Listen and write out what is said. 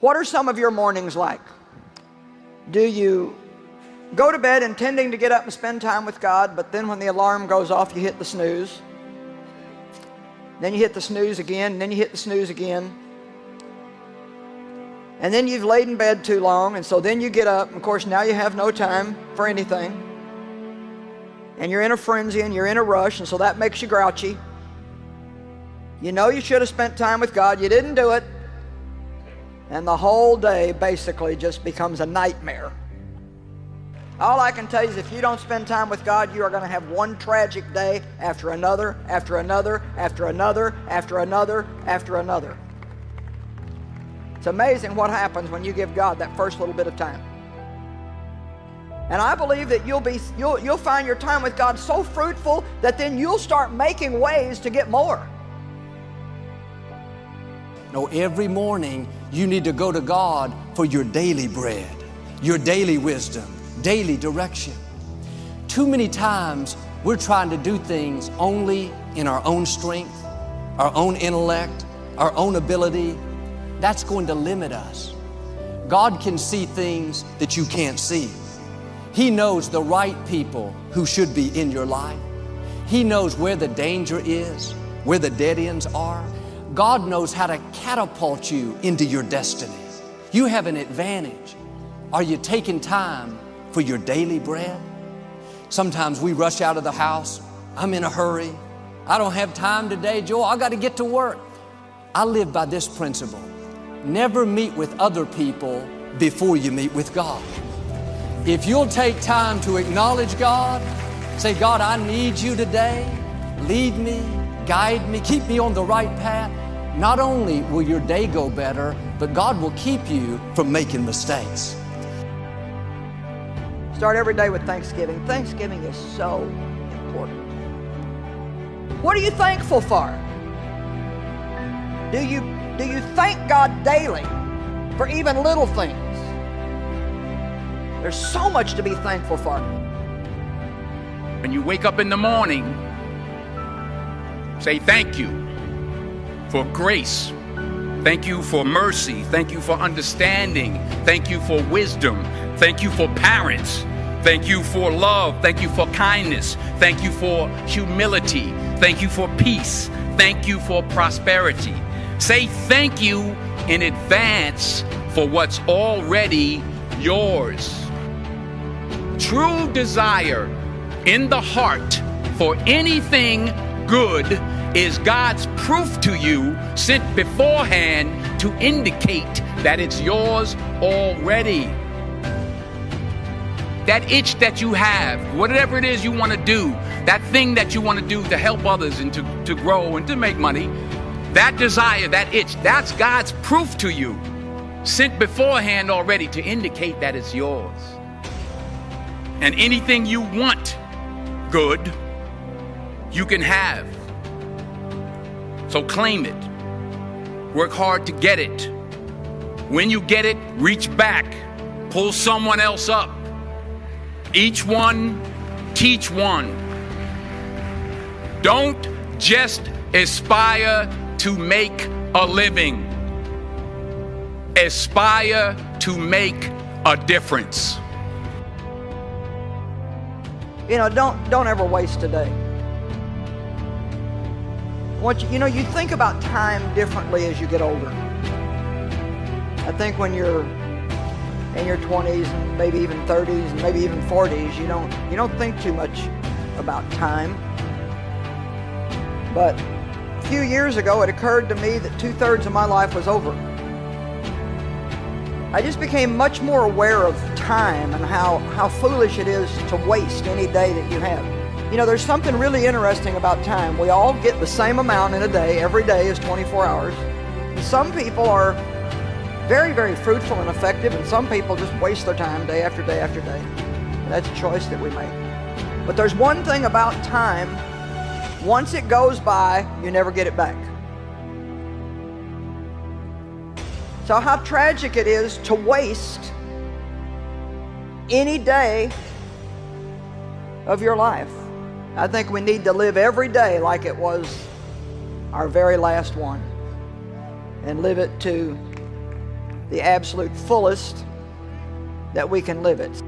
What are some of your mornings like? Do you go to bed intending to get up and spend time with God, but then when the alarm goes off, you hit the snooze? Then you hit the snooze again, and then you hit the snooze again. And then you've laid in bed too long, and so then you get up, and of course now you have no time for anything. And you're in a frenzy, and you're in a rush, and so that makes you grouchy. You know you should have spent time with God, you didn't do it. And the whole day basically just becomes a nightmare. All I can tell you is if you don't spend time with God, you are going to have one tragic day after another, after another, after another, after another, after another. It's amazing what happens when you give God that first little bit of time. And I believe that you'll find your time with God so fruitful that then you'll start making ways to get more. No, every morning you need to go to God for your daily bread, your daily wisdom, daily direction. Too many times we're trying to do things only in our own strength, our own intellect, our own ability. That's going to limit us. God can see things that you can't see. He knows the right people who should be in your life. He knows where the danger is, where the dead ends are. God knows how to catapult you into your destiny. You have an advantage. Are you taking time for your daily bread? Sometimes we rush out of the house. I'm in a hurry. I don't have time today, Joel. I got to get to work. I live by this principle. Never meet with other people before you meet with God. If you'll take time to acknowledge God, say, God, I need you today. Lead me, guide me, keep me on the right path. Not only will your day go better, but God will keep you from making mistakes. Start every day with Thanksgiving. Thanksgiving is so important. What are you thankful for? Do you thank God daily for even little things? There's so much to be thankful for. When you wake up in the morning, say thank you for grace. Thank you for mercy. Thank you for understanding. Thank you for wisdom. Thank you for parents. Thank you for love. Thank you for kindness. Thank you for humility. Thank you for peace. Thank you for prosperity. Say thank you in advance for what's already yours. True desire in the heart for anything good is God's proof to you sent beforehand to indicate that it's yours already. That itch that you have, whatever it is you want to do, that thing that you want to do to help others and to grow and to make money, that desire, that itch, that's God's proof to you, sent beforehand already to indicate that it's yours. And anything you want good, you can have. So claim it. Work hard to get it. When you get it, reach back. Pull someone else up. Each one, teach one. Don't just aspire to make a living. Aspire to make a difference. You know, don't ever waste a day. You think about time differently as you get older. I think when you're in your 20s and maybe even 30s and maybe even 40s, you don't think too much about time. But a few years ago, it occurred to me that 2/3 of my life was over. I just became much more aware of time and how foolish it is to waste any day that you have. You know, there's something really interesting about time. We all get the same amount in a day. Every day is 24 hours. And some people are very, very fruitful and effective, and some people just waste their time day after day after day. And that's a choice that we make. But there's one thing about time. Once it goes by, you never get it back. So how tragic it is to waste any day of your life. I think we need to live every day like it was our very last one, and live it to the absolute fullest that we can live it.